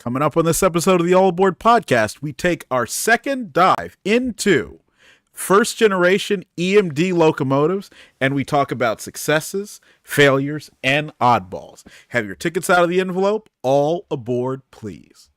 Coming up on this episode of the All Aboard podcast, we take our second dive into first generation EMD locomotives, and we talk about successes, failures, and oddballs. Have your tickets out of the envelope. All aboard, please.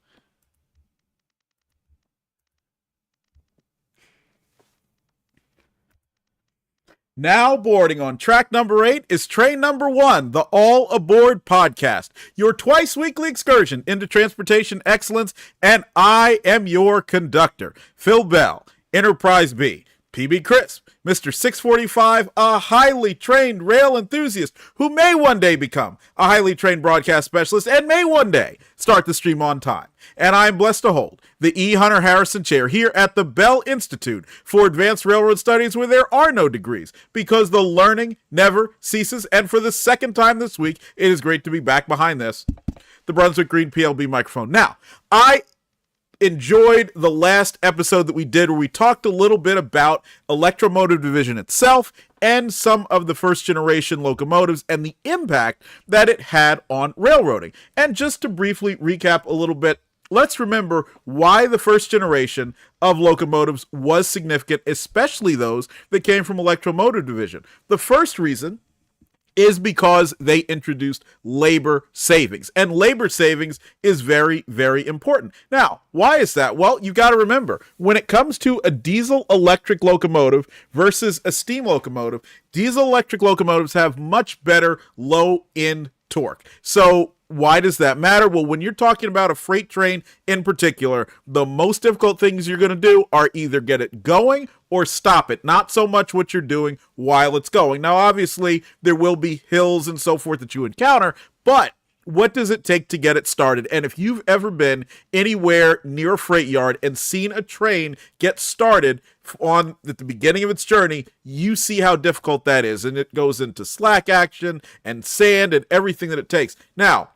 Now boarding on track number 8 is train number 1, the All Aboard podcast, your twice weekly excursion into transportation excellence, and I am your conductor, Phil Bell, Enterprise B, PB Crisp, Mr. 645, a highly trained rail enthusiast who may one day become a highly trained broadcast specialist and may one day start the stream on time. And I'm blessed to hold the E. Hunter Harrison Chair here at the Bell Institute for Advanced Railroad Studies, where there are no degrees, because the learning never ceases. And for the second time this week, it is great to be back behind this, the Brunswick Green PLB microphone. Now, I enjoyed the last episode that we did where we talked a little bit about electromotive division itself and some of the first generation locomotives and the impact that it had on railroading. And just to briefly recap a little bit, let's remember why the first generation of locomotives was significant, especially those that came from electromotive division. The first reason is because they introduced labor savings. And labor savings is very, very important. Now, why is that? Well, you got to remember, when it comes to a diesel-electric locomotive versus a steam locomotive, diesel-electric locomotives have much better low-end torque. So why does that matter? Well, when you're talking about a freight train in particular, the most difficult things you're going to do are either get it going or stop it, not so much what you're doing while it's going. Now, obviously, there will be hills and so forth that you encounter, but what does it take to get it started? And if you've ever been anywhere near a freight yard and seen a train get started at the beginning of its journey, you see how difficult that is. And it goes into slack action and sand and everything that it takes. Now,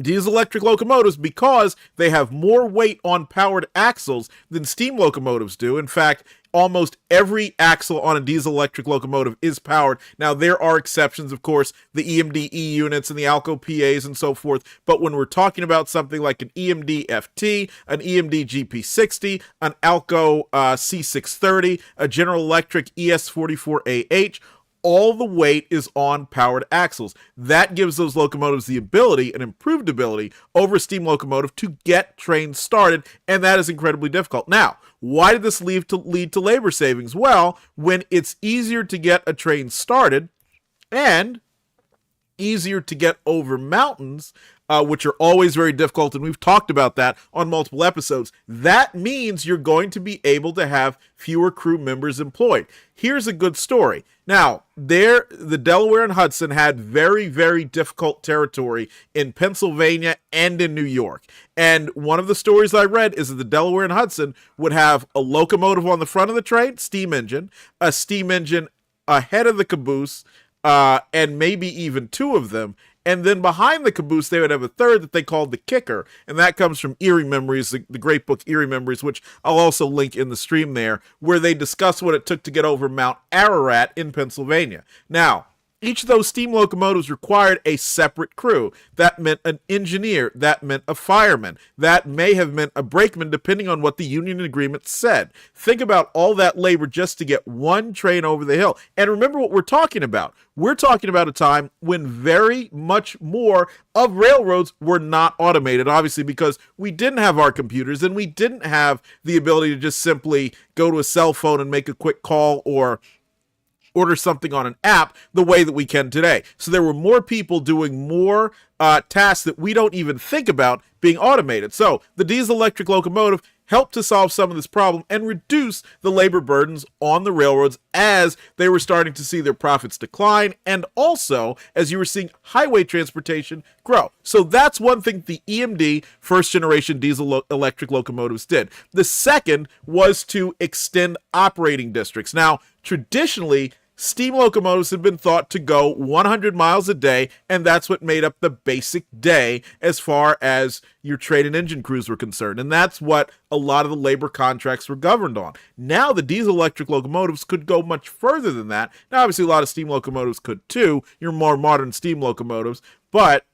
diesel electric locomotives, because they have more weight on powered axles than steam locomotives do. In fact, almost every axle on a diesel electric locomotive is powered. Now, there are exceptions, of course, the EMD-E units and the Alco PAs and so forth. But when we're talking about something like an EMD-FT, an EMD-GP60, an Alco C630, a General Electric ES44AH, all the weight is on powered axles. That gives those locomotives the ability, an improved ability, over a steam locomotive to get trains started, and that is incredibly difficult. Now, why did this lead to labor savings? Well, when it's easier to get a train started and easier to get over mountains, which are always very difficult, and we've talked about that on multiple episodes, that means you're going to be able to have fewer crew members employed. Here's a good story. Now, the Delaware and Hudson had very, very difficult territory in Pennsylvania and in New York. And one of the stories I read is that the Delaware and Hudson would have a locomotive on the front of the train, a steam engine ahead of the caboose, and maybe even two of them. And then behind the caboose, they would have a third that they called the kicker. And that comes from Eerie Memories, the great book Eerie Memories, which I'll also link in the stream there, where they discuss what it took to get over Mount Ararat in Pennsylvania. Now, each of those steam locomotives required a separate crew. That meant an engineer. That meant a fireman. That may have meant a brakeman, depending on what the union agreement said. Think about all that labor just to get one train over the hill. And remember what we're talking about. We're talking about a time when very much more of railroads were not automated, obviously, because we didn't have our computers and we didn't have the ability to just simply go to a cell phone and make a quick call or order something on an app the way that we can today. So there were more people doing more tasks that we don't even think about being automated. So the diesel electric locomotive helped to solve some of this problem and reduce the labor burdens on the railroads as they were starting to see their profits decline, and also as you were seeing highway transportation grow. So that's one thing the EMD first generation diesel electric locomotives did. The second was to extend operating districts. Now, traditionally, steam locomotives have been thought to go 100 miles a day, and that's what made up the basic day as far as your train and engine crews were concerned. And that's what a lot of the labor contracts were governed on. Now the diesel electric locomotives could go much further than that. Now, obviously, a lot of steam locomotives could too, your more modern steam locomotives, but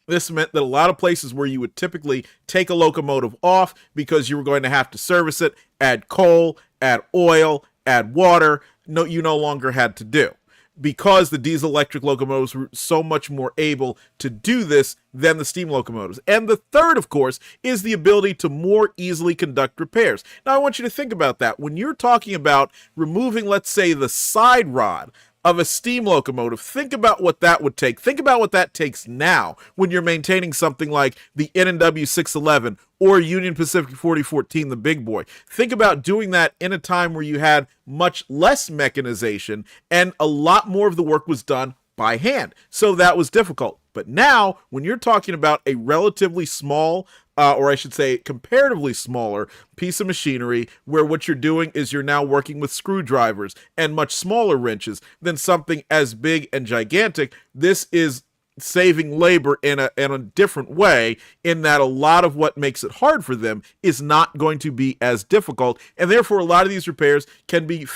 This meant that a lot of places where you would typically take a locomotive off because you were going to have to service it, add coal, add oil, add water, you no longer had to do, because the diesel electric locomotives were so much more able to do this than the steam locomotives. And the third, of course, is the ability to more easily conduct repairs. Now, I want you to think about that. When you're talking about removing, let's say, the side rod of a steam locomotive, think about what that would take. Think about what that takes now when you're maintaining something like the N&W 611 or Union Pacific 4014, the big boy. Think about doing that in a time where you had much less mechanization and a lot more of the work was done by hand. So that was difficult. But now, when you're talking about a relatively small, or I should say comparatively smaller piece of machinery, where what you're doing is you're now working with screwdrivers and much smaller wrenches than something as big and gigantic, this is saving labor in a different way, in that a lot of what makes it hard for them is not going to be as difficult, and therefore a lot of these repairs can be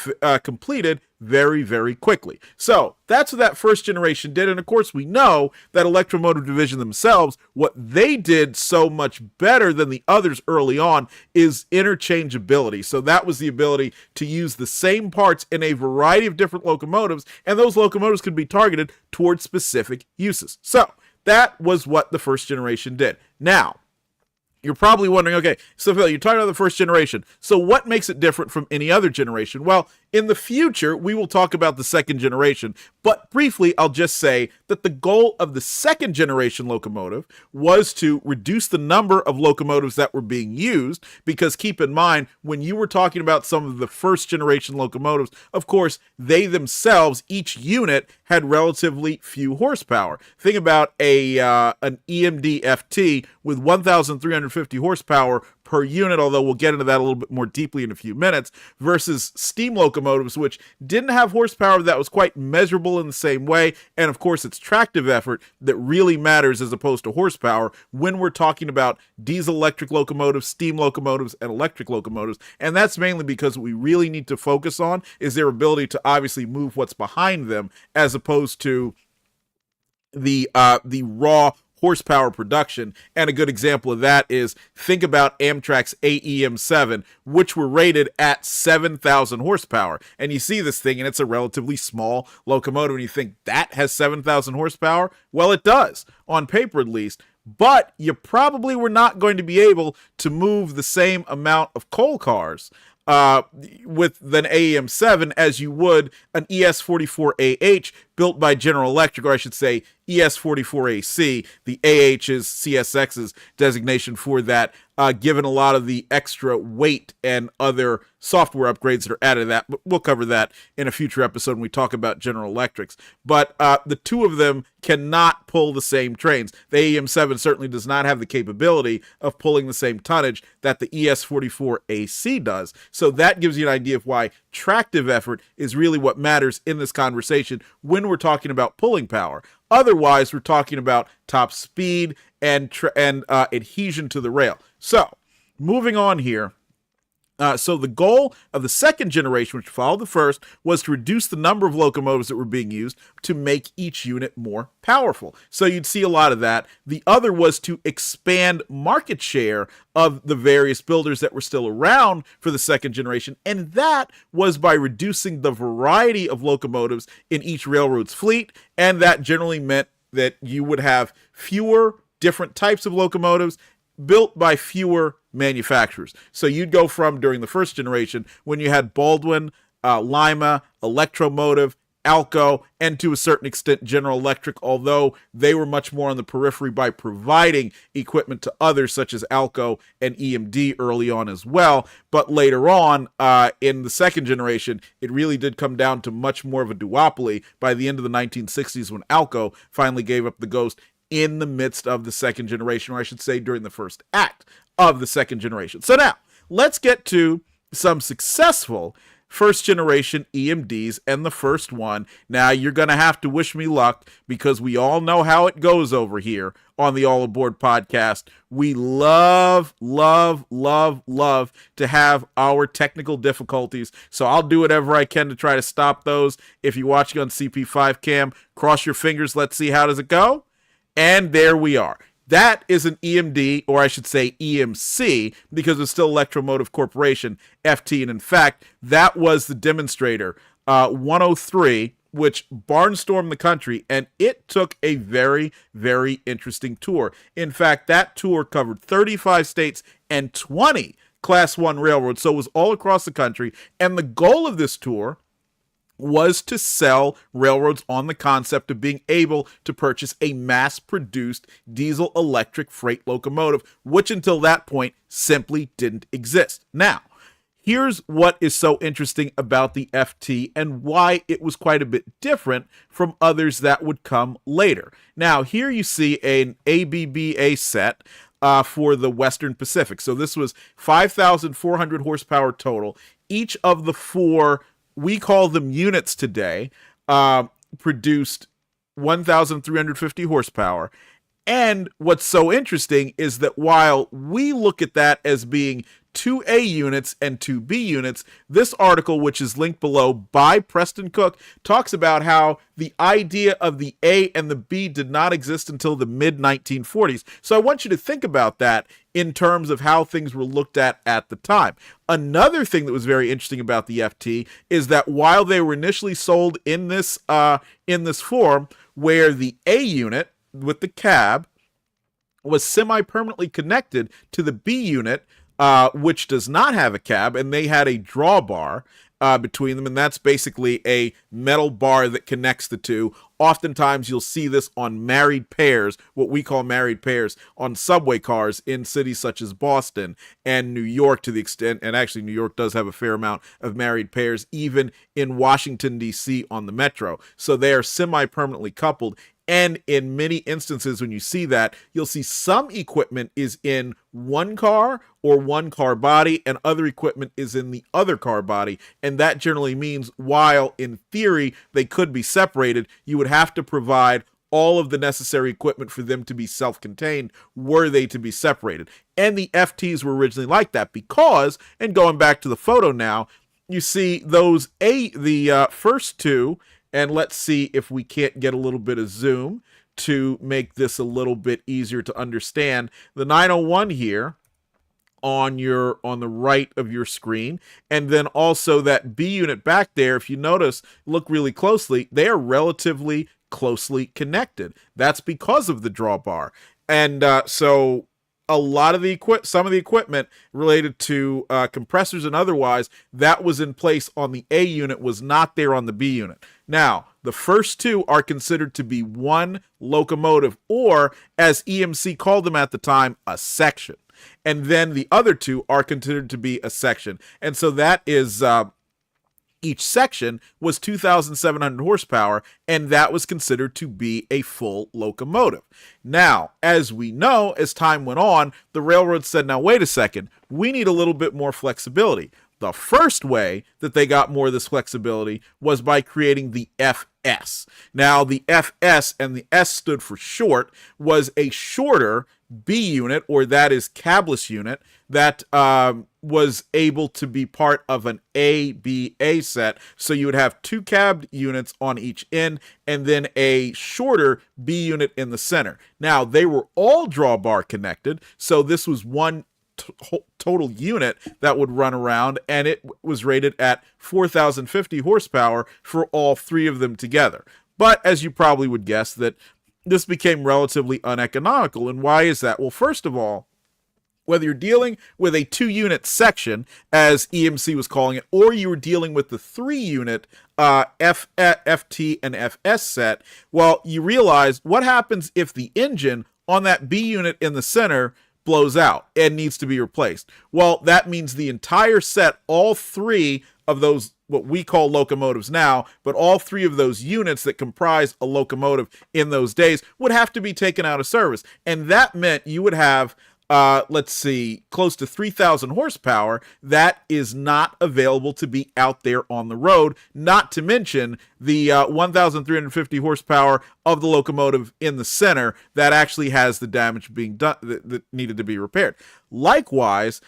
completed very, very quickly. So that's what that first generation did. And of course, we know that Electromotive Division themselves, what they did so much better than the others early on is interchangeability. So that was the ability to use the same parts in a variety of different locomotives, and those locomotives could be targeted towards specific uses. So that was what the first generation did. Now, you're probably wondering, okay, so Phil, you're talking about the first generation. So what makes it different from any other generation? Well, in the future, we will talk about the second generation, but briefly, I'll just say that the goal of the second generation locomotive was to reduce the number of locomotives that were being used, because keep in mind, when you were talking about some of the first generation locomotives, of course, they themselves, each unit had relatively few horsepower. Think about an EMD-FT with 1,350 horsepower per unit, although we'll get into that a little bit more deeply in a few minutes, versus steam locomotives, which didn't have horsepower that was quite measurable in the same way. And of course, it's tractive effort that really matters as opposed to horsepower when we're talking about diesel electric locomotives, steam locomotives, and electric locomotives. And that's mainly because what we really need to focus on is their ability to obviously move what's behind them, as opposed to the raw horsepower production. And a good example of that is, think about Amtrak's AEM-7, which were rated at 7,000 horsepower. And you see this thing, and it's a relatively small locomotive, and you think, that has 7,000 horsepower? Well, it does, on paper at least. But you probably were not going to be able to move the same amount of coal cars with an AEM-7 as you would an ES-44AH built by General Electric, or I should say ES-44AC. The AH is CSX's designation for that, given a lot of the extra weight and other software upgrades that are added to that. But we'll cover that in a future episode when we talk about General Electrics. But the two of them cannot pull the same trains. The AEM-7 certainly does not have the capability of pulling the same tonnage that the ES-44AC does. So that gives you an idea of why tractive effort is really what matters in this conversation when we're talking about pulling power. Otherwise, we're talking about top speed and adhesion to the rail. So, moving on here. So the goal of the second generation, which followed the first, was to reduce the number of locomotives that were being used to make each unit more powerful. So you'd see a lot of that. The other was to expand market share of the various builders that were still around for the second generation, and that was by reducing the variety of locomotives in each railroad's fleet, and that generally meant that you would have fewer different types of locomotives built by fewer manufacturers. So you'd go from, during the first generation, when you had Baldwin, Lima, Electromotive, Alco, and to a certain extent General Electric, although they were much more on the periphery by providing equipment to others such as Alco and EMD early on as well. But later on, in the second generation, it really did come down to much more of a duopoly by the end of the 1960s, when Alco finally gave up the ghost in the midst of the second generation, or I should say during the first act of the second generation. So now, let's get to some successful first generation EMDs, and the first one. Now, you're going to have to wish me luck, because we all know how it goes over here on the All Aboard podcast. We love to have our technical difficulties, so I'll do whatever I can to try to stop those. If you're watching on CP5 Cam, cross your fingers. Let's see, how does it go? And there we are. That is an EMD, or I should say EMC, because it's still Electromotive Corporation, FT. And in fact, that was the demonstrator, 103, which barnstormed the country, and it took a very, very interesting tour. In fact, that tour covered 35 states and 20 Class 1 railroads, so it was all across the country. And the goal of this tour was to sell railroads on the concept of being able to purchase a mass-produced diesel-electric freight locomotive, which until that point simply didn't exist. Now, here's what is so interesting about the FT and why it was quite a bit different from others that would come later. Now, here you see an ABBA set for the Western Pacific. So this was 5,400 horsepower total. Each of the four, we call them units today, produced 1,350 horsepower. And what's so interesting is that while we look at that as being 2A units and 2B units, this article, which is linked below by Preston Cook, talks about how the idea of the A and the B did not exist until the mid-1940s. So I want you to think about that in terms of how things were looked at the time. Another thing that was very interesting about the FT is that while they were initially sold in this form, where the A unit with the cab was semi-permanently connected to the B unit, which does not have a cab, and they had a drawbar between them, and that's basically a metal bar that connects the two. Oftentimes you'll see this on married pairs, what we call married pairs, on subway cars in cities such as Boston and New York, to the extent, and actually New York does have a fair amount of married pairs, even in Washington, D.C. on the metro. So they are semi-permanently coupled. And in many instances, when you see that, you'll see some equipment is in one car or one car body, and other equipment is in the other car body. And that generally means, while in theory they could be separated, you would have to provide all of the necessary equipment for them to be self-contained were they to be separated. And the FTs were originally like that because, and going back to the photo now, you see those the first two. And let's see if we can't get a little bit of zoom to make this a little bit easier to understand. The 901 here on the right of your screen, and then also that B unit back there, if you notice, look really closely, they are relatively closely connected. That's because of the drawbar. And so a lot of some of the equipment related to compressors and otherwise that was in place on the A unit was not there on the B unit. Now, the first two are considered to be one locomotive, or as EMC called them at the time, a section. And then the other two are considered to be a section. And so that is each section was 2,700 horsepower, and that was considered to be a full locomotive. Now, as we know, as time went on, the railroad said, now wait a second, we need a little bit more flexibility. The first way that they got more of this flexibility was by creating the FS. Now, the FS, and the S stood for short, was a shorter B unit, or that is cabless unit, that was able to be part of an ABA set. So you would have two cab units on each end, and then a shorter B unit in the center. Now, they were all drawbar connected, so this was one total unit that would run around, and it was rated at 4,050 horsepower for all three of them together. But as you probably would guess, that this became relatively uneconomical. And why is that? Well, first of all, whether you're dealing with a 2-unit section, as EMC was calling it, or you were dealing with the 3-unit FT and FS set, well, you realize what happens if the engine on that B unit in the center blows out and needs to be replaced. Well, that means the entire set, all three of those, what we call locomotives now, but all three of those units that comprise a locomotive in those days would have to be taken out of service. And that meant you would have close to 3,000 horsepower that is not available to be out there on the road, not to mention the 1,350 horsepower of the locomotive in the center that actually has the damage being done that needed to be repaired. Likewise,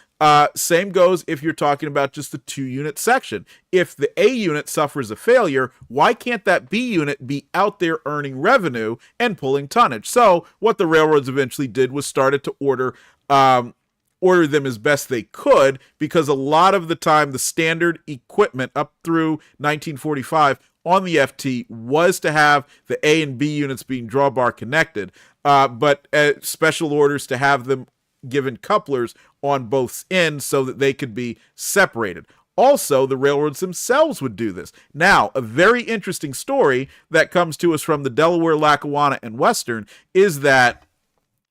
Same goes if you're talking about just the 2-unit section. If the A unit suffers a failure, why can't that B unit be out there earning revenue and pulling tonnage? So what the railroads eventually did was started to order them as best they could, because a lot of the time the standard equipment up through 1945 on the FT was to have the A and B units being drawbar connected, but special orders to have them given couplers on both ends so that they could be separated. Also, the railroads themselves would do this. Now, a very interesting story that comes to us from the Delaware, Lackawanna, and Western is that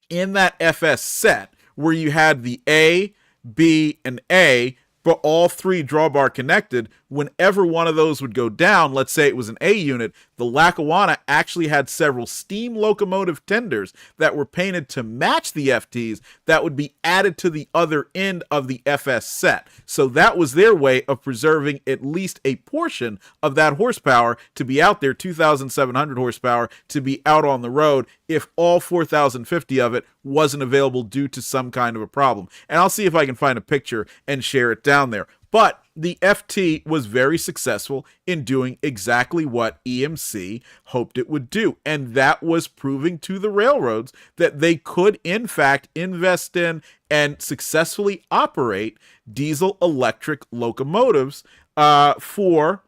in that FS set, where you had the A, B, and A, but all 3 drawbar connected, whenever one of those would go down, let's say it was an A unit, the Lackawanna actually had several steam locomotive tenders that were painted to match the FTs that would be added to the other end of the FS set. So that was their way of preserving at least a portion of that horsepower to be out there, 2,700 horsepower, to be out on the road if all 4,050 of it wasn't available due to some kind of a problem. And I'll see if I can find a picture and share it down there. But the FT was very successful in doing exactly what EMC hoped it would do. And that was proving to the railroads that they could, in fact, invest in and successfully operate diesel-electric locomotives for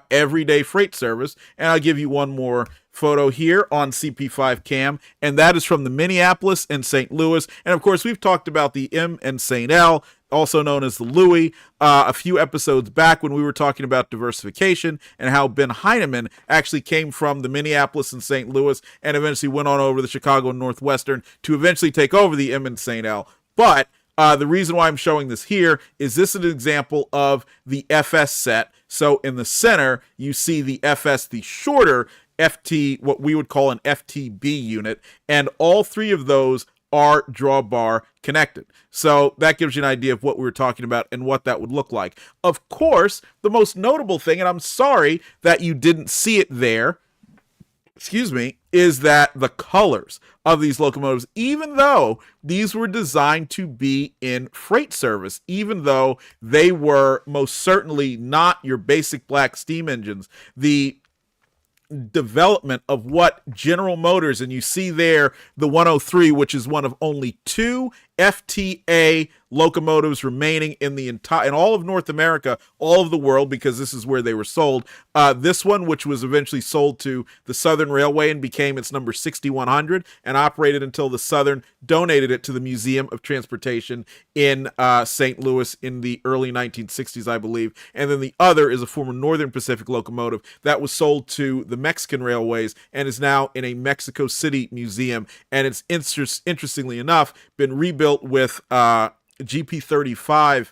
everyday freight service. And I'll give you one more photo here on CP5 Cam, and that is from the Minneapolis and St. Louis. And of course, we've talked about the M and St. L, also known as the Louis, a few episodes back when we were talking about diversification and how Ben Heineman actually came from the Minneapolis and St. Louis and eventually went on over to the Chicago and Northwestern to eventually take over the M and St. L. But the reason why I'm showing this here is this is an example of the FS set. So in the center, you see the FS, the shorter FT, what we would call an FTB unit, and all 3 of those are drawbar connected. So that gives you an idea of what we were talking about and what that would look like. Of course, the most notable thing, and I'm sorry that you didn't see it there, is that the colors of these locomotives, even though these were designed to be in freight service, even though they were most certainly not your basic black steam engines, the development of what General Motors, and you see there the 103, which is one of only 2 FTA locomotives remaining in all of North America, all of the world, because this is where they were sold. This one, which was eventually sold to the Southern Railway and became its number 6100 and operated until the Southern donated it to the Museum of Transportation in St. Louis in the early 1960s, I believe. And then the other is a former Northern Pacific locomotive that was sold to the Mexican Railways and is now in a Mexico City museum. And it's interestingly enough been rebuilt with GP35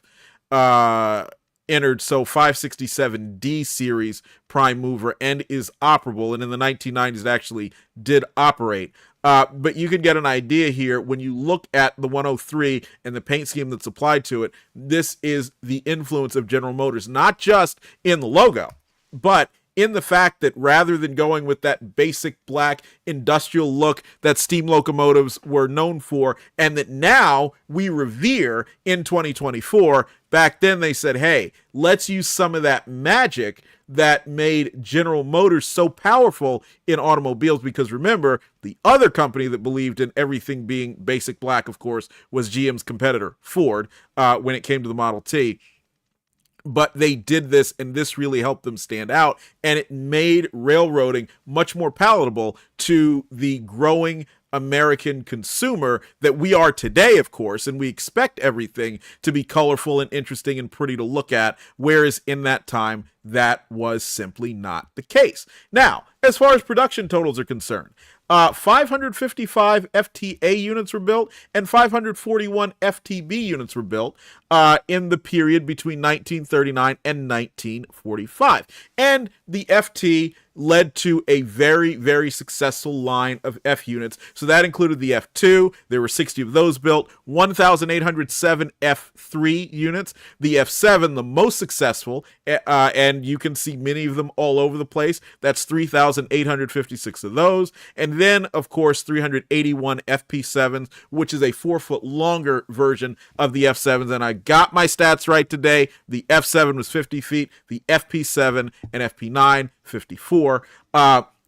entered, so 567D series prime mover, and is operable, and in the 1990s it actually did operate. But you can get an idea here when you look at the 103 and the paint scheme that's applied to it. This is the influence of General Motors, not just in the logo, but in the fact that rather than going with that basic black industrial look that steam locomotives were known for, and that now we revere in 2024, back then they said, hey, let's use some of that magic that made General Motors so powerful in automobiles. Because remember, the other company that believed in everything being basic black, of course, was GM's competitor, Ford, when it came to the Model T. But they did this, and this really helped them stand out, and it made railroading much more palatable to the growing American consumer that we are today, of course, and we expect everything to be colorful and interesting and pretty to look at, whereas in that time, that was simply not the case. Now, as far as production totals are concerned, 555 FTA units were built and 541 FTB units were built in the period between 1939 and 1945. And the FT led to a very, very successful line of F units. So that included the F2. There were 60 of those built, 1,807 F3 units. The F7, the most successful, and and you can see many of them all over the place. That's 3,856 of those. And then, of course, 381 FP7s, which is a 4-foot longer version of the F7s. And I got my stats right today. The F7 was 50 feet, the FP7 and FP9, 54.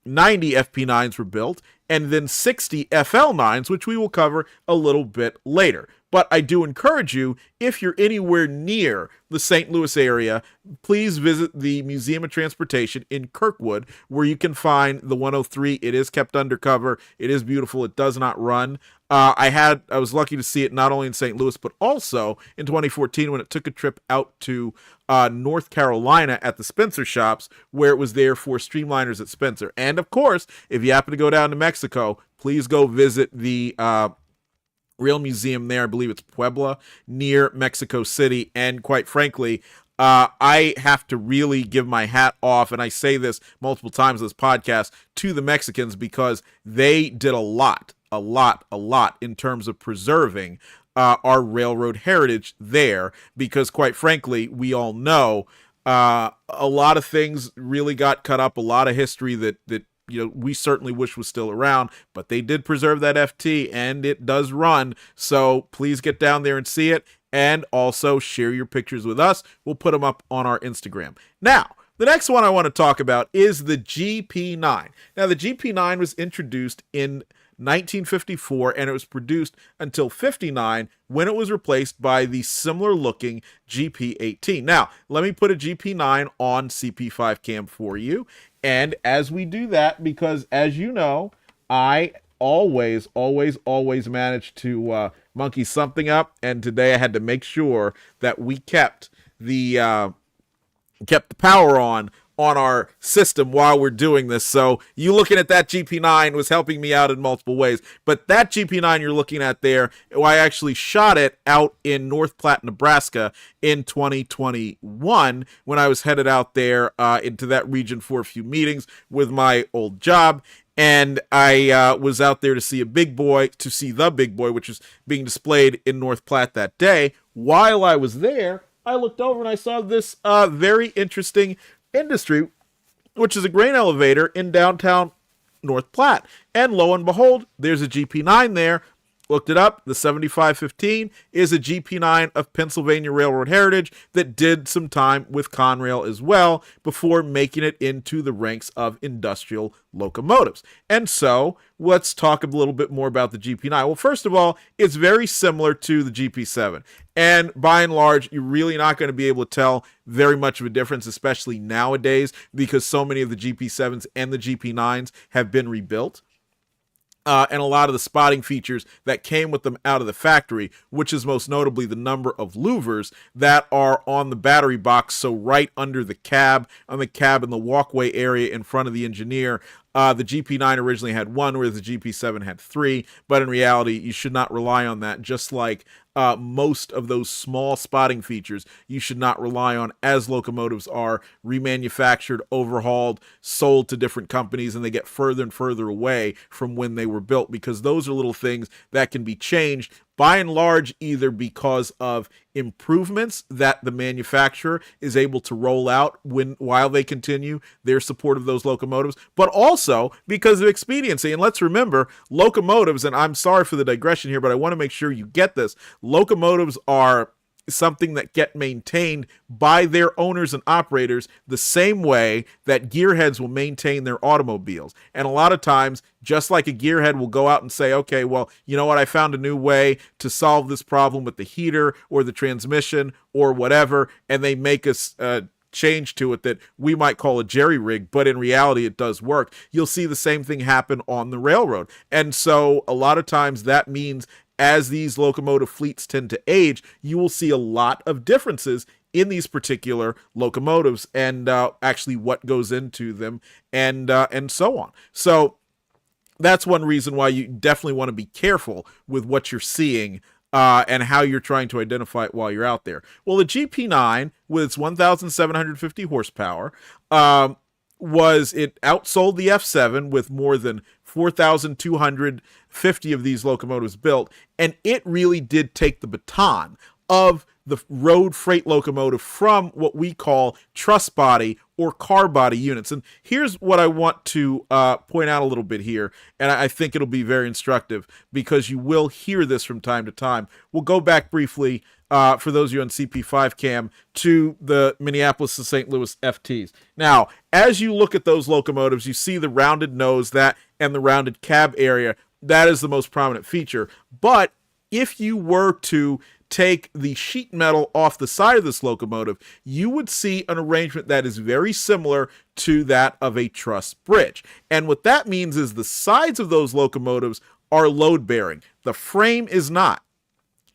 90 FP9s were built, and then 60 FL9s, which we will cover a little bit later. But I do encourage you, if you're anywhere near the St. Louis area, please visit the Museum of Transportation in Kirkwood, where you can find the 103. It is kept undercover. It is beautiful. It does not run. I was lucky to see it not only in St. Louis, but also in 2014 when it took a trip out to North Carolina at the Spencer shops, where it was there for Streamliners at Spencer. And of course, if you happen to go down to Mexico, please go visit the Real Museum there. I believe it's Puebla, near Mexico City. And quite frankly, I have to really give my hat off, and I say this multiple times in this podcast, to the Mexicans, because they did a lot in terms of preserving our railroad heritage there, because quite frankly, we all know a lot of things really got cut up, a lot of history that we certainly wish was still around, but they did preserve that FT, and it does run. So please get down there and see it, and also share your pictures with us. We'll put them up on our Instagram. Now, the next one I want to talk about is the GP9. Now, the GP9 was introduced in 1954, and it was produced until 59, when it was replaced by the similar looking GP18. Now, let me put a GP9 on CP5 cam for you. And as we do that, because as you know, I always manage to monkey something up, and today I had to make sure that we kept the power on our system while we're doing this. So you looking at that GP9 was helping me out in multiple ways. But that GP9 you're looking at there, I actually shot it out in North Platte, Nebraska in 2021 when I was headed out there into that region for a few meetings with my old job. And I was out there to see the big boy, which is being displayed in North Platte that day. While I was there, I looked over and I saw this very interesting industry, which is a grain elevator in downtown North Platte. And lo and behold, there's a GP9 there. Looked it up. The 7515 is a GP9 of Pennsylvania Railroad heritage that did some time with Conrail as well before making it into the ranks of industrial locomotives. And so let's talk a little bit more about the GP9. Well, first of all, it's very similar to the GP7. And by and large, you're really not going to be able to tell very much of a difference, especially nowadays, because so many of the GP7s and the GP9s have been rebuilt. And a lot of the spotting features that came with them out of the factory, which is most notably the number of louvers that are on the battery box, so right under the cab, in the walkway area in front of the engineer. The GP9 originally had one, whereas the GP7 had three, but in reality, you should not rely on that, just like most of those small spotting features you should not rely on, as locomotives are remanufactured, overhauled, sold to different companies, and they get further and further away from when they were built, because those are little things that can be changed by and large, either because of improvements that the manufacturer is able to roll out while they continue their support of those locomotives, but also because of expediency. And let's remember, locomotives, and I'm sorry for the digression here, but I want to make sure you get this, locomotives are something that get maintained by their owners and operators the same way that gearheads will maintain their automobiles. And a lot of times, just like a gearhead will go out and say, okay, well, you know what, I found a new way to solve this problem with the heater or the transmission or whatever, and they make us change to it that we might call a jerry rig, but in reality it does work. You'll see the same thing happen on the railroad. And so a lot of times that means as these locomotive fleets tend to age, you will see a lot of differences in these particular locomotives and actually what goes into them and so on. So that's one reason why you definitely want to be careful with what you're seeing and how you're trying to identify it while you're out there. Well, the GP9 with its 1,750 horsepower it outsold the F7 with more than 4,250 of these locomotives built, and it really did take the baton of the road freight locomotive from what we call truss body or car body units. And here's what I want to point out a little bit here, and I think it'll be very instructive because you will hear this from time to time. We'll go back briefly, for those of you on CP5 cam, to the Minneapolis to St. Louis FTs. Now, as you look at those locomotives, you see the rounded nose, that and the rounded cab area. That is the most prominent feature. But if you were to take the sheet metal off the side of this locomotive, you would see an arrangement that is very similar to that of a truss bridge. And what that means is the sides of those locomotives are load-bearing. The frame is not.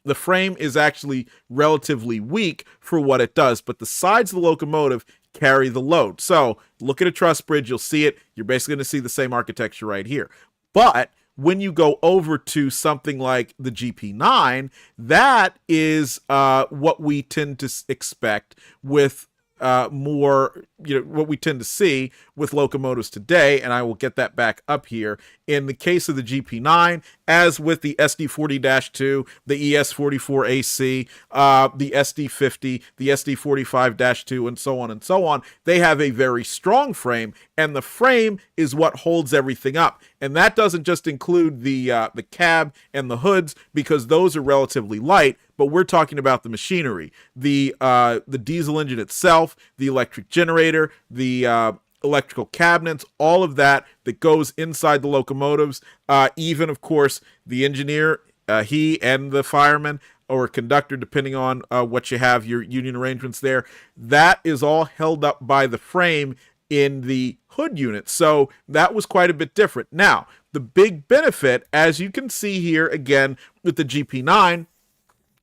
The frame is actually relatively weak for what it does, but the sides of the locomotive carry the load. So look at a truss bridge, you'll see it. You're basically going to see the same architecture right here. But when you go over to something like the GP9, that is what we tend to expect with more, what we tend to see with locomotives today, and I will get that back up here. In the case of the GP9, as with the SD40-2, the ES44AC, the SD50, the SD45-2, and so on, they have a very strong frame, and the frame is what holds everything up. And that doesn't just include the cab and the hoods, because those are relatively light, but we're talking about the machinery, the diesel engine itself, the electric generator, the electrical cabinets, all of that goes inside the locomotives. Even, of course, the engineer, he and the fireman or conductor, depending on what you have, your union arrangements there, that is all held up by the frame in the hood unit. So that was quite a bit different. Now, the big benefit, as you can see here again with the GP9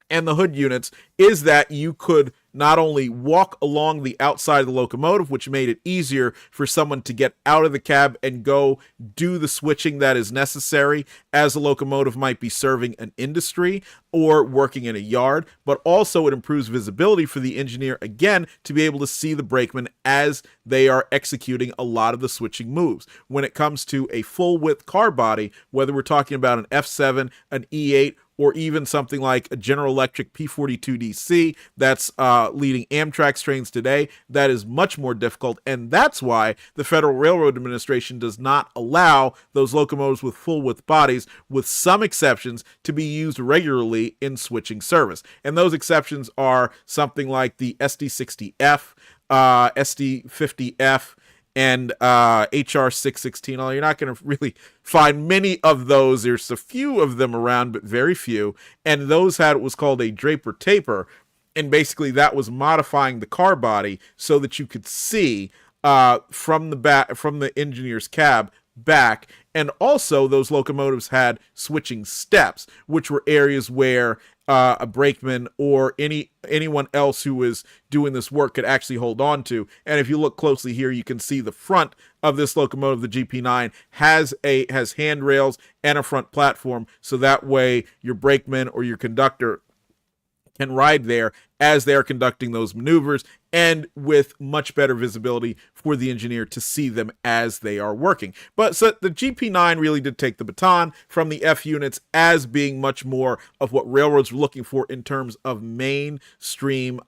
and the hood units, is that you could not only walk along the outside of the locomotive, which made it easier for someone to get out of the cab and go do the switching that is necessary, as a locomotive might be serving an industry or working in a yard, but also it improves visibility for the engineer, again, to be able to see the brakemen as they are executing a lot of the switching moves. When it comes to a full width car body, whether we're talking about an F7, an E8, or even something like a General Electric P42DC that's leading Amtrak trains today, that is much more difficult, and that's why the Federal Railroad Administration does not allow those locomotives with full-width bodies, with some exceptions, to be used regularly in switching service. And those exceptions are something like the SD60F, SD50F, and HR 616. You're not going to really find many of those. There's a few of them around, but very few. And those had what was called a draper taper. And basically that was modifying the car body so that you could see from the back, from the engineer's cab back. And also those locomotives had switching steps, which were areas where a brakeman or anyone else who was doing this work could actually hold on to. And if you look closely here, you can see the front of this locomotive, the GP9, has handrails and a front platform, so that way your brakeman or your conductor can ride there as they are conducting those maneuvers, and with much better visibility for the engineer to see them as they are working. But so the GP9 really did take the baton from the F units as being much more of what railroads were looking for in terms of mainstream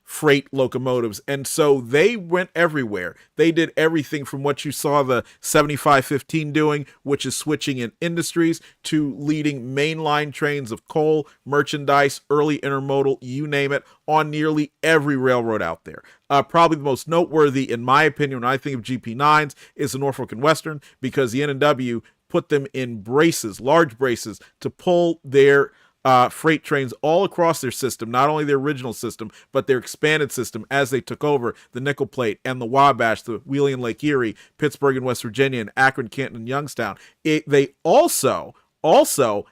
freight locomotives. And so they went everywhere. They did everything from what you saw the 7515 doing, which is switching in industries, to leading mainline trains of coal, merchandise, early intermodal, you name it, on nearly every railroad out there. Probably the most noteworthy, in my opinion, when I think of GP9s, is the Norfolk and Western, because the N&W put them in braces, large braces, to pull their freight trains all across their system, not only their original system, but their expanded system as they took over the Nickel Plate and the Wabash, the Wheeling and Lake Erie, Pittsburgh and West Virginia, and Akron, Canton, and Youngstown. They also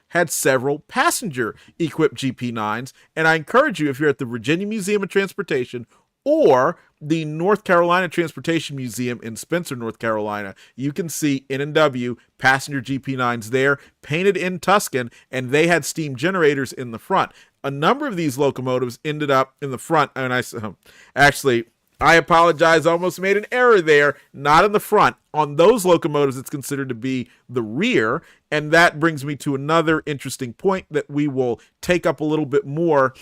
had several passenger-equipped GP9s, and I encourage you, if you're at the Virginia Museum of Transportation or the North Carolina Transportation Museum in Spencer, North Carolina, you can see N&W passenger GP9s there, painted in Tuscan, and they had steam generators in the front. A number of these locomotives ended up in the front, and I apologize, almost made an error there, not in the front. On those locomotives, it's considered to be the rear, and that brings me to another interesting point that we will take up a little bit more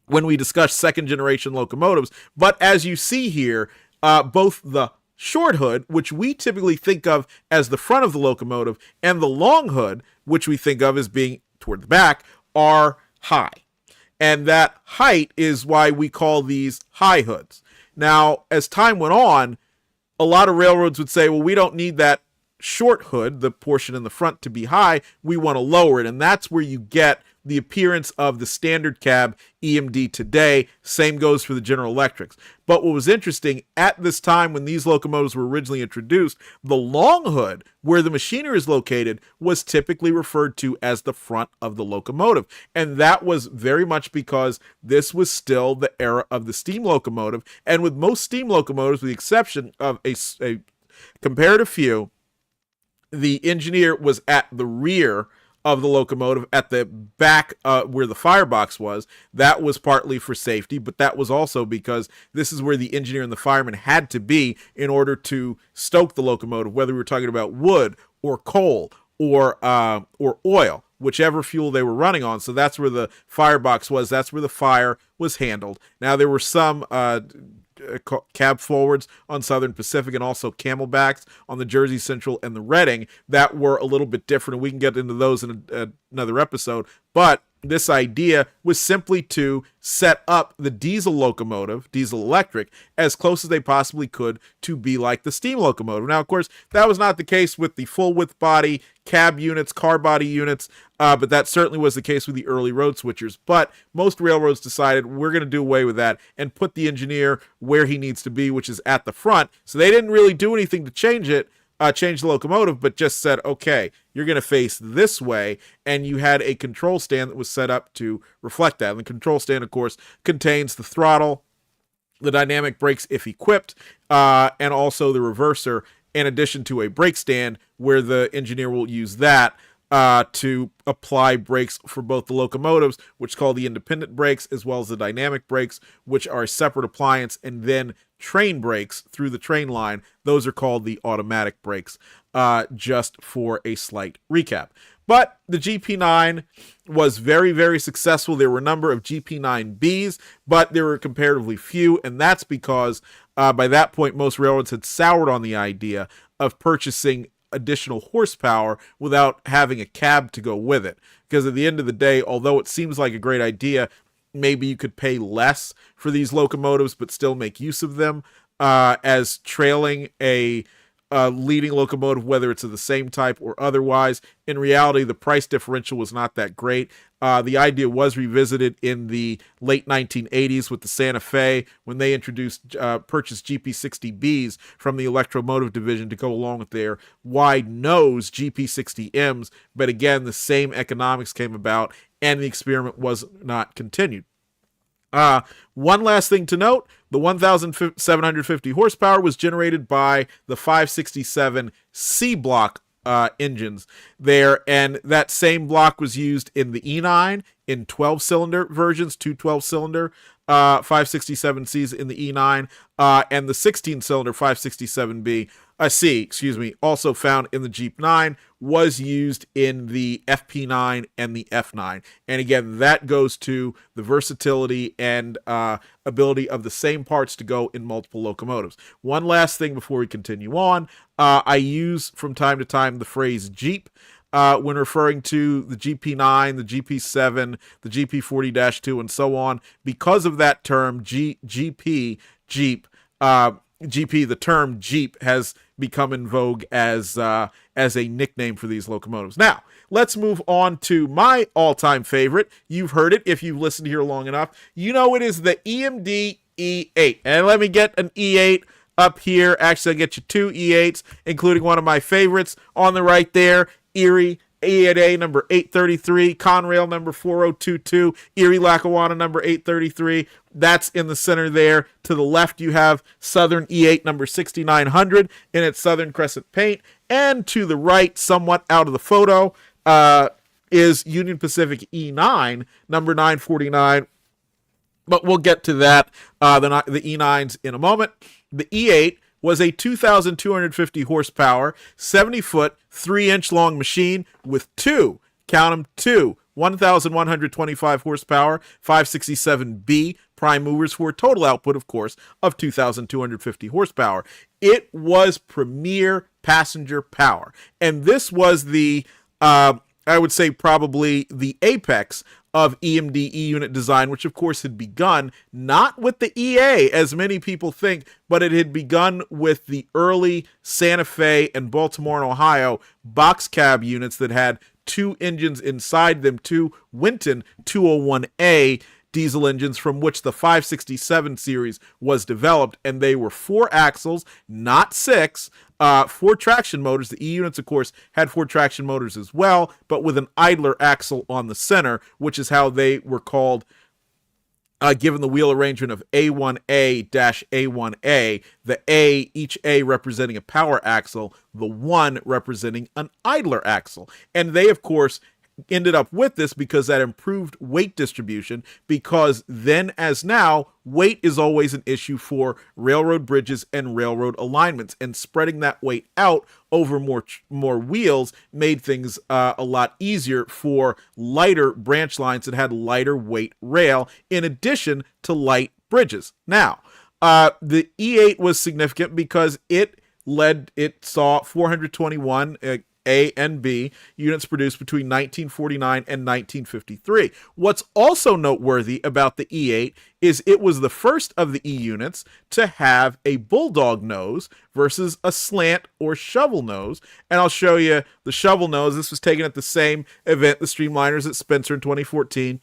when we discuss second generation locomotives. But as you see here, both the short hood, which we typically think of as the front of the locomotive, and the long hood, which we think of as being toward the back, are high. And that height is why we call these high hoods. Now, as time went on, a lot of railroads would say, well, we don't need that short hood, the portion in the front, to be high. We want to lower it. And that's where you get the appearance of the standard cab EMD today. Same goes for the General Electrics. But what was interesting, at this time when these locomotives were originally introduced, the long hood, where the machinery is located, was typically referred to as the front of the locomotive. And that was very much because this was still the era of the steam locomotive. And with most steam locomotives, with the exception of a comparative few, the engineer was at the rear of the locomotive, at the back where the firebox was. That was partly for safety, but that was also because this is where the engineer and the fireman had to be in order to stoke the locomotive, whether we were talking about wood or coal or oil, whichever fuel they were running on. So that's where the firebox was. That's where the fire was handled. Now, there were some cab forwards on Southern Pacific and also camelbacks on the Jersey Central and the Reading that were a little bit different, and we can get into those in another episode. But this idea was simply to set up the diesel locomotive, diesel electric, as close as they possibly could to be like the steam locomotive. Now, of course, that was not the case with the full width body cab units, car body units, but that certainly was the case with the early road switchers. But most railroads decided we're going to do away with that and put the engineer where he needs to be, which is at the front. So they didn't really do anything to change it, change the locomotive, but just said, okay, you're going to face this way, and you had a control stand that was set up to reflect that. And the control stand, of course, contains the throttle, the dynamic brakes if equipped, and also the reverser, in addition to a brake stand where the engineer will use that to apply brakes for both the locomotives, which is called the independent brakes, as well as the dynamic brakes, which are a separate appliance, and then train brakes through the train line. Those are called the automatic brakes, just for a slight recap. But the GP9 was very, very successful. There were a number of GP9Bs, but there were comparatively few, and that's because by that point, most railroads had soured on the idea of purchasing additional horsepower without having a cab to go with it. Because at the end of the day, although it seems like a great idea, maybe you could pay less for these locomotives but still make use of them as trailing a leading locomotive, whether it's of the same type or otherwise. In reality, the price differential was not that great. The idea was revisited in the late 1980s with the Santa Fe when they purchased GP60Bs from the electromotive division to go along with their wide-nose GP60Ms. But again, the same economics came about, and the experiment was not continued. One last thing to note, the 1,750 horsepower was generated by the 567 C block engines there, and that same block was used in the E9 in 12-cylinder versions, two 12-cylinder 567Cs in the E9, and the 16-cylinder 567B also found in the Jeep 9, was used in the FP9 and the F9. And again, that goes to the versatility and ability of the same parts to go in multiple locomotives. One last thing before we continue on, I use from time to time the phrase Jeep when referring to the GP9, the GP7, the GP40-2, and so on. Because of that term, GP, the term Jeep has become in vogue as a nickname for these locomotives. Now, let's move on to my all-time favorite. You've heard it if you've listened here long enough. You know it is the EMD E8. And let me get an E8 up here. Actually, I'll get you two E8s, including one of my favorites on the right there, Erie E8A number 833, Conrail number 4022, Erie Lackawanna number 833. That's in the center there. To the left, you have Southern E8 number 6900 in its Southern Crescent paint. And to the right, somewhat out of the photo, is Union Pacific E9 number 949. But we'll get to that, the E9s in a moment. The E8 was a 2,250 horsepower, 70-foot, 3-inch long machine with two, count them, two 1,125 horsepower, 567B prime movers for a total output, of course, of 2,250 horsepower. It was premier passenger power. And this was the, I would say, probably the apex of EMD E-unit design, which of course had begun not with the EA, as many people think, but it had begun with the early Santa Fe and Baltimore and Ohio box cab units that had two engines inside them, two Winton 201A diesel engines from which the 567 series was developed, and they were 4 axles, not 6, 4 traction motors. The E-units, of course, had 4 traction motors as well, but with an idler axle on the center, which is how they were called, given the wheel arrangement of A1A-A1A, the A, each A representing a power axle, the 1 representing an idler axle. And they, of course, ended up with this because that improved weight distribution, because then as now, weight is always an issue for railroad bridges and railroad alignments, and spreading that weight out over more wheels made things a lot easier for lighter branch lines that had lighter weight rail in addition to light bridges. Now, the E8 was significant because it saw 421 A and B units produced between 1949 and 1953. What's also noteworthy about the E8 is it was the first of the E units to have a bulldog nose versus a slant or shovel nose. And I'll show you the shovel nose. This was taken at the same event, the Streamliners at Spencer in 2014.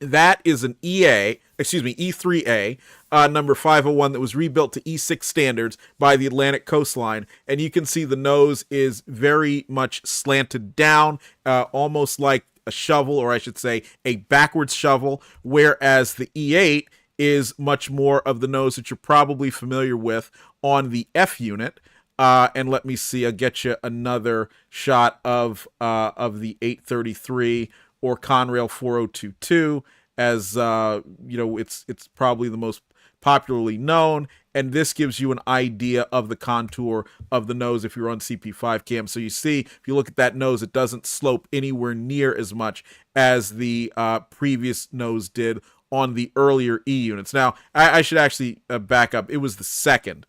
That is an E3A, number 501, that was rebuilt to E6 standards by the Atlantic Coastline. And you can see the nose is very much slanted down, almost like a shovel, or I should say a backwards shovel, whereas the E8 is much more of the nose that you're probably familiar with on the F unit. And let me see, I'll get you another shot of the 833 or Conrail 4022, as it's probably the most popularly known, and this gives you an idea of the contour of the nose if you're on CP5 cam. So you see, if you look at that nose, it doesn't slope anywhere near as much as the previous nose did on the earlier E units. Now, I should actually back up. It was the second.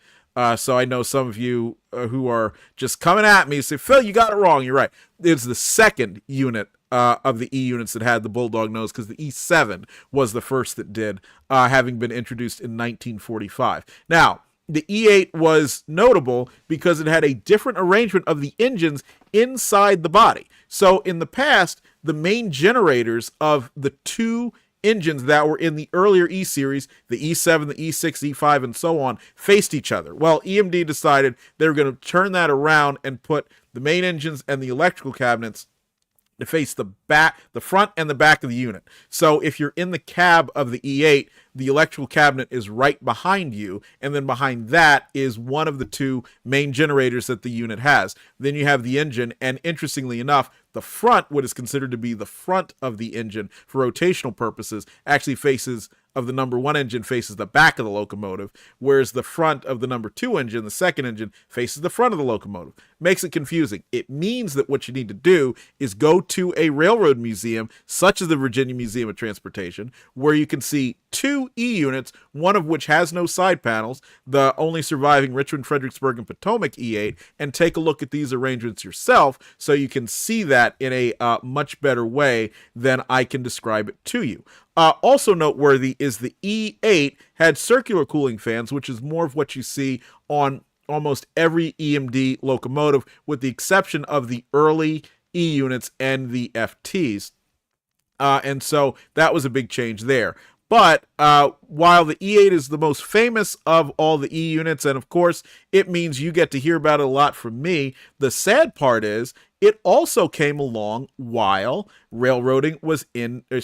So I know some of you who are just coming at me say, Phil, you got it wrong. You're right. It's the second unit of the E units that had the bulldog nose, because the E7 was the first that did, having been introduced in 1945. Now, the E8 was notable because it had a different arrangement of the engines inside the body. So in the past, the main generators of the two engines that were in the earlier E series, the E7, the E6, E5, and so on, faced each other. Well, EMD decided they were going to turn that around and put the main engines and the electrical cabinets to face the front and the back of the unit. So if you're in the cab of the E8, the electrical cabinet is right behind you, and then behind that is one of the two main generators that the unit has. Then you have the engine, and interestingly enough, the front, what is considered to be the front of the engine for rotational purposes, actually faces, of the number 1 engine, faces the back of the locomotive, whereas the front of the number 2 engine, the second engine, faces the front of the locomotive. Makes it confusing. It means that what you need to do is go to a railroad museum, such as the Virginia Museum of Transportation, where you can see 2 E units, one of which has no side panels, the only surviving Richmond, Fredericksburg, and Potomac E8, and take a look at these arrangements yourself so you can see that in a much better way than I can describe it to you. Also noteworthy is the E8 had circular cooling fans, which is more of what you see on almost every EMD locomotive, with the exception of the early E units and the FTs. And so that was a big change there. But while the E8 is the most famous of all the E units, and of course it means you get to hear about it a lot from me, the sad part is it also came along while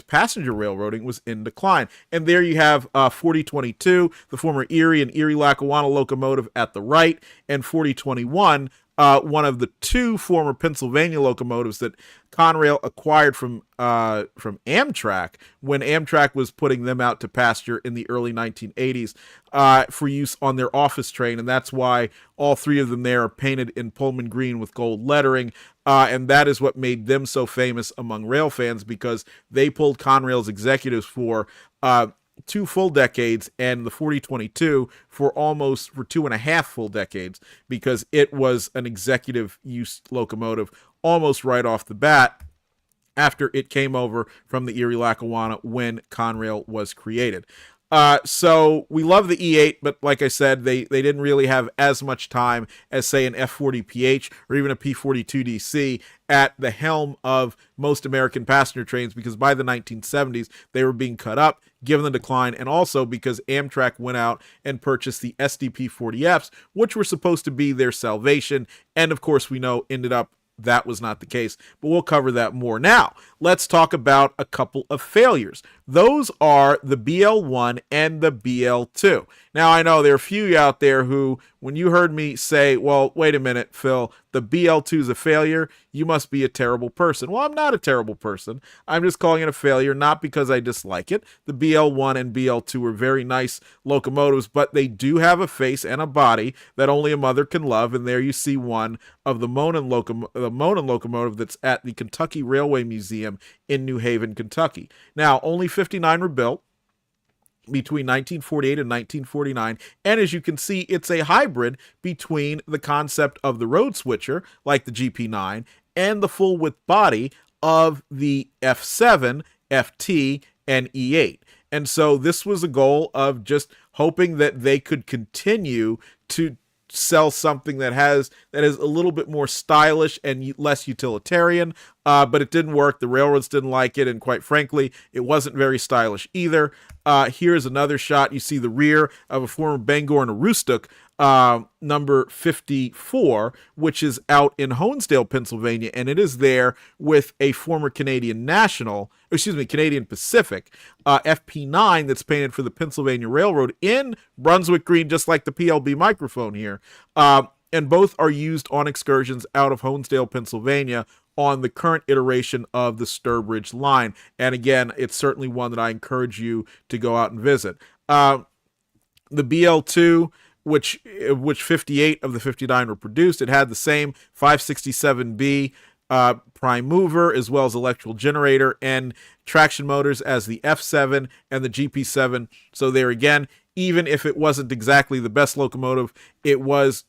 passenger railroading was in decline. And there you have 4022, the former Erie and Erie-Lackawanna locomotive at the right, and 4021, one of the two former Pennsylvania locomotives that Conrail acquired from Amtrak when Amtrak was putting them out to pasture in the early 1980s for use on their office train, and that's why all three of them there are painted in Pullman green with gold lettering, and that is what made them so famous among rail fans, because they pulled Conrail's executives for 2 full decades and the 4022 for 2.5 full decades, because it was an executive use locomotive almost right off the bat after it came over from the Erie-Lackawanna when Conrail was created. So we love the E8, but like I said, they didn't really have as much time as, say, an F40PH or even a P42DC at the helm of most American passenger trains, because by the 1970s, they were being cut up, given the decline, and also because Amtrak went out and purchased the SDP-40Fs, which were supposed to be their salvation, and of course we know ended up that was not the case, but we'll cover that more. Now, let's talk about a couple of failures. Those are the BL1 and the BL2. Now, I know there are a few out there who, when you heard me say, well, wait a minute, Phil, the BL2 is a failure, you must be a terrible person. Well, I'm not a terrible person. I'm just calling it a failure, not because I dislike it. The BL1 and BL2 are very nice locomotives, but they do have a face and a body that only a mother can love, and there you see one of the Monon locomotive that's at the Kentucky Railway Museum in New Haven, Kentucky. Now, only 59 were built between 1948 and 1949, and as you can see, it's a hybrid between the concept of the road switcher, like the GP9, and the full width body of the F7, FT, and E8. And so this was a goal of just hoping that they could continue to sell something that is a little bit more stylish and less utilitarian, but it didn't work. The railroads didn't like it, and quite frankly, it wasn't very stylish either. Here's another shot. You see the rear of a former Bangor and Aroostook number 54, which is out in Honesdale, Pennsylvania, and it is there with a former Canadian Pacific FP9 that's painted for the Pennsylvania Railroad in Brunswick green, just like the PLB microphone here. And both are used on excursions out of Honesdale, Pennsylvania, on the current iteration of the Sturbridge line. And again, it's certainly one that I encourage you to go out and visit. The BL2, which 58 of the 59 were produced, it had the same 567B prime mover, as well as electrical generator and traction motors as the F7 and the GP7. So there again, even if it wasn't exactly the best locomotive, it was,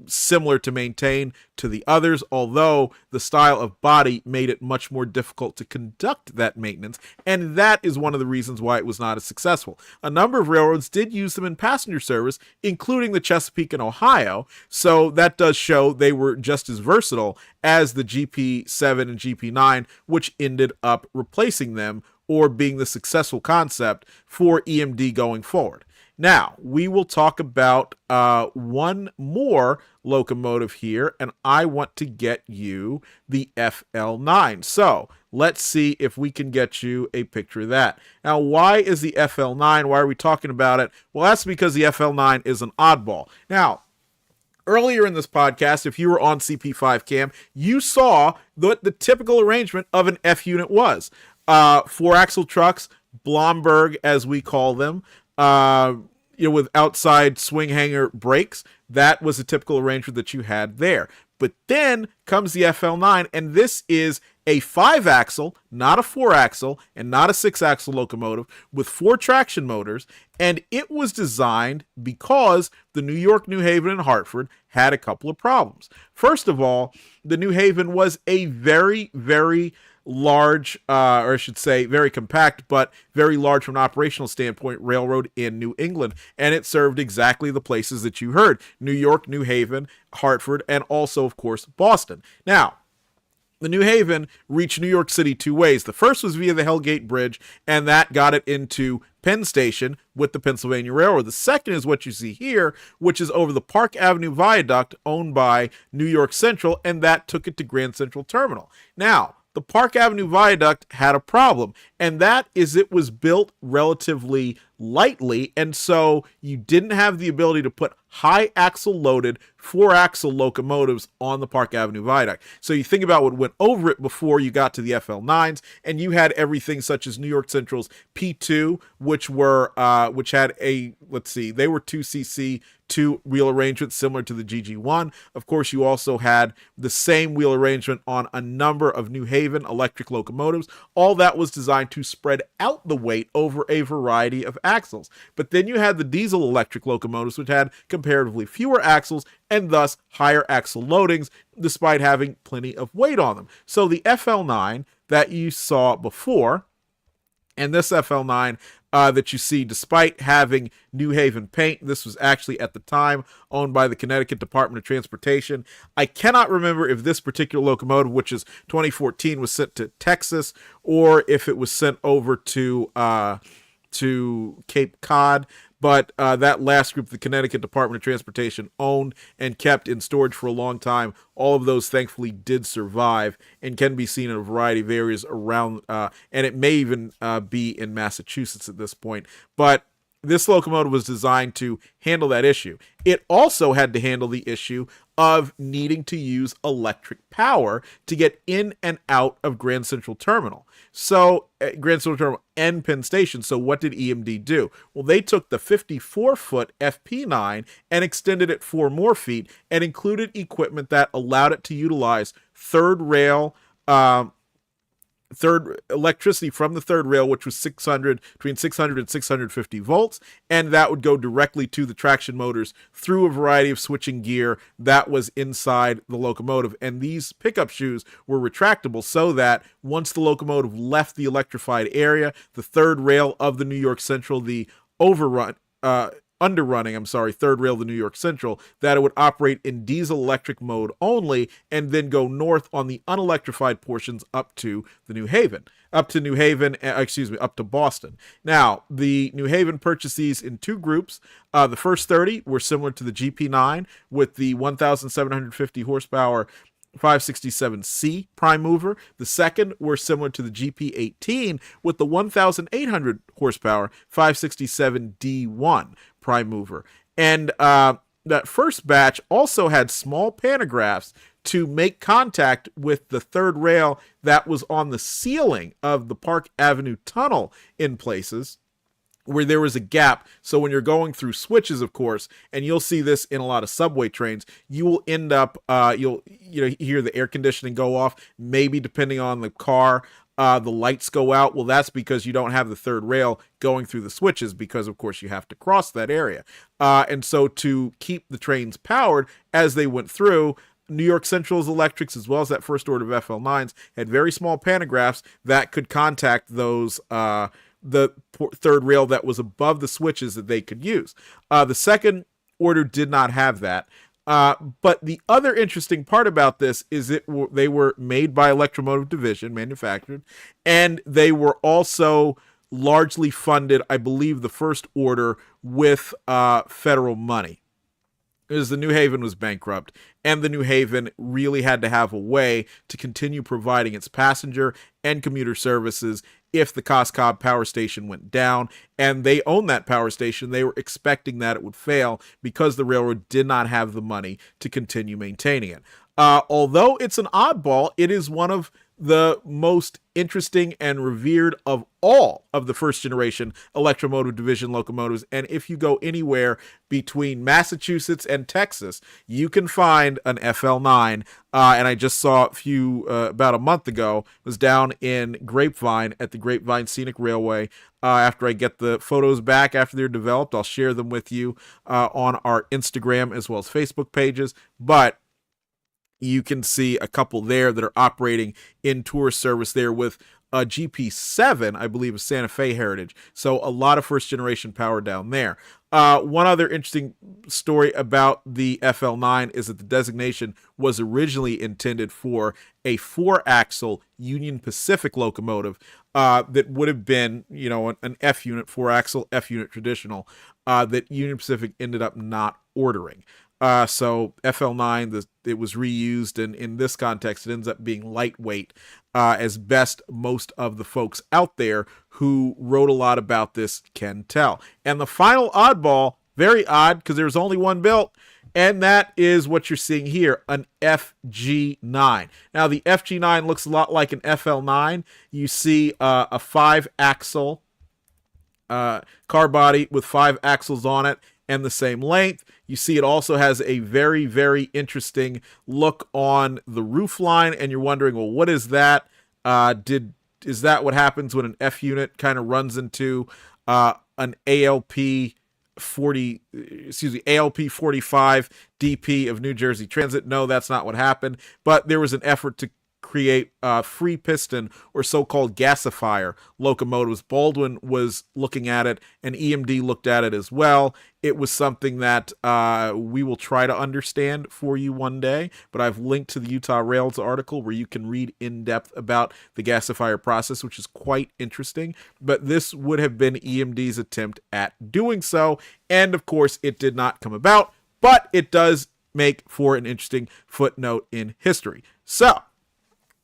similar to maintain to the others, although the style of body made it much more difficult to conduct that maintenance, and that is one of the reasons why it was not as successful. A number of railroads did use them in passenger service, including the Chesapeake and Ohio, so that does show they were just as versatile as the GP7 and GP9, which ended up replacing them or being the successful concept for EMD going forward. Now, we will talk about one more locomotive here, and I want to get you the FL9. So, let's see if we can get you a picture of that. Now, why is the FL9? Why are we talking about it? Well, that's because the FL9 is an oddball. Now, earlier in this podcast, if you were on CP5 Cam, you saw what the typical arrangement of an F unit was. 4-axle trucks, Blomberg as we call them, with outside swing hanger brakes. That was a typical arrangement that you had there. But then comes the FL9, and this is a 5-axle, not a 4-axle, and not a 6-axle locomotive with 4 traction motors, and it was designed because the New York, New Haven, and Hartford had a couple of problems. First of all, the New Haven was a very, very large, or I should say very compact, but very large from an operational standpoint, railroad in New England, and it served exactly the places that you heard: New York, New Haven, Hartford, and also, of course, Boston. Now, the New Haven reached New York City 2 ways. The first was via the Hellgate Bridge, and that got it into Penn Station with the Pennsylvania Railroad. The second is what you see here, which is over the Park Avenue Viaduct owned by New York Central, and that took it to Grand Central Terminal. Now, the Park Avenue Viaduct had a problem, and that is it was built relatively lightly, and so you didn't have the ability to put high axle loaded 4-axle locomotives on the Park Avenue Viaduct. So you think about what went over it before you got to the FL9s, and you had everything such as New York Central's P2, which had a, they were 2cc, 2 wheel arrangement similar to the GG1. Of course, you also had the same wheel arrangement on a number of New Haven electric locomotives. All that was designed to spread out the weight over a variety of axles. But then you had the diesel electric locomotives, which had comparatively fewer axles and thus higher axle loadings, despite having plenty of weight on them. So the FL9 that you saw before, and this FL9 that you see, despite having New Haven paint, this was actually at the time owned by the Connecticut Department of Transportation. I cannot remember if this particular locomotive, which is 2014, was sent to Texas or if it was sent over to Cape Cod. But that last group, the Connecticut Department of Transportation owned and kept in storage for a long time. All of those, thankfully, did survive and can be seen in a variety of areas around, and it may even be in Massachusetts at this point. But this locomotive was designed to handle that issue. It also had to handle the issue of needing to use electric power to get in and out of Grand Central Terminal. So, Grand Central Terminal and Penn Station. So what did EMD do? Well, they took the 54-foot FP9 and extended it 4 more feet and included equipment that allowed it to utilize third electricity from the third rail, which was between 600 and 650 volts, and that would go directly to the traction motors through a variety of switching gear that was inside the locomotive. And these pickup shoes were retractable so that once the locomotive left the electrified area, the third rail of the New York Central, the third rail of the New York Central, that it would operate in diesel electric mode only and then go north on the unelectrified portions up to Boston. Now, the New Haven purchased these in 2 groups. The first 30 were similar to the GP9 with the 1,750 horsepower 567C prime mover. The second were similar to the GP18 with the 1,800 horsepower 567D1 prime mover. And that first batch also had small pantographs to make contact with the third rail that was on the ceiling of the Park Avenue tunnel in places where there was a gap. So when you're going through switches, of course, and you'll see this in a lot of subway trains, you will end up, you'll hear the air conditioning go off, maybe depending on the car, the lights go out. Well, that's because you don't have the third rail going through the switches because, of course, you have to cross that area. And so to keep the trains powered as they went through, New York Central's electrics, as well as that first order of FL9s, had very small pantographs that could contact those the third rail that was above the switches that they could use. The second order did not have that. But the other interesting part about this is they were made by Electromotive Division, manufactured, and they were also largely funded, I believe, the first order with federal money. Is the New Haven was bankrupt, and the New Haven really had to have a way to continue providing its passenger and commuter services if the Coscob power station went down, and they own that power station. They were expecting that it would fail because the railroad did not have the money to continue maintaining it. Although it's an oddball, it is one of the most interesting and revered of all of the first generation Electromotive Division locomotives. And if you go anywhere between Massachusetts and Texas, you can find an FL9. And I just saw about a month ago, was down in Grapevine at the Grapevine Scenic Railway. After I get the photos back after they're developed, I'll share them with you on our Instagram as well as Facebook pages. But you can see a couple there that are operating in tourist service there with a GP7, I believe, of Santa Fe heritage. So a lot of first generation power down there. One other interesting story about the FL9 is that the designation was originally intended for a 4-axle Union Pacific locomotive that would have been, an F unit, 4-axle F unit traditional, that Union Pacific ended up not ordering. So FL9, it was reused, and in this context, it ends up being lightweight, as best most of the folks out there who wrote a lot about this can tell. And the final oddball, Very odd because there was only one built. And that is what you're seeing here, an FG9. Now, the FG9 looks a lot like an FL9. You see a 5-axle car body with 5 axles on it and the same length. You see it also has a very, very interesting look on the roof line, and you're wondering, well, what is that? Is that what happens when an F unit kind of runs into an ALP 45 DP of New Jersey Transit? No, that's not what happened, but there was an effort to create free piston or so-called gasifier locomotives. Baldwin was looking at it, and EMD looked at it as well. It was something that we will try to understand for you one day, but I've linked to the Utah Rails article where you can read in depth about the gasifier process, which is quite interesting. But this would have been EMD's attempt at doing so, and of course it did not come about, but it does make for an interesting footnote in history. So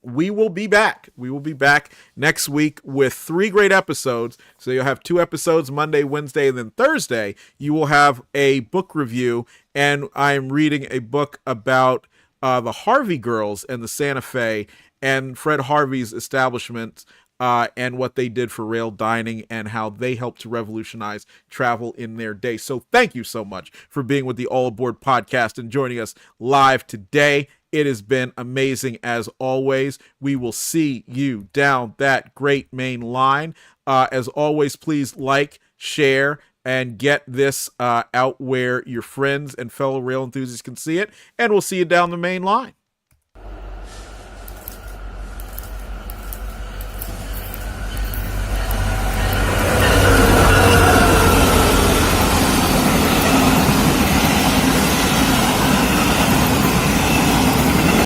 we will be back. We will be back next week with 3 great episodes. So you'll have 2 episodes, Monday, Wednesday, and then Thursday. You will have a book review, and I am reading a book about the Harvey girls and the Santa Fe and Fred Harvey's establishment and what they did for rail dining and how they helped to revolutionize travel in their day. So thank you so much for being with the All Aboard podcast and joining us live today. It has been amazing as always. We will see you down that great main line. As always, please like, share, and get this out where your friends and fellow rail enthusiasts can see it. And we'll see you down the main line.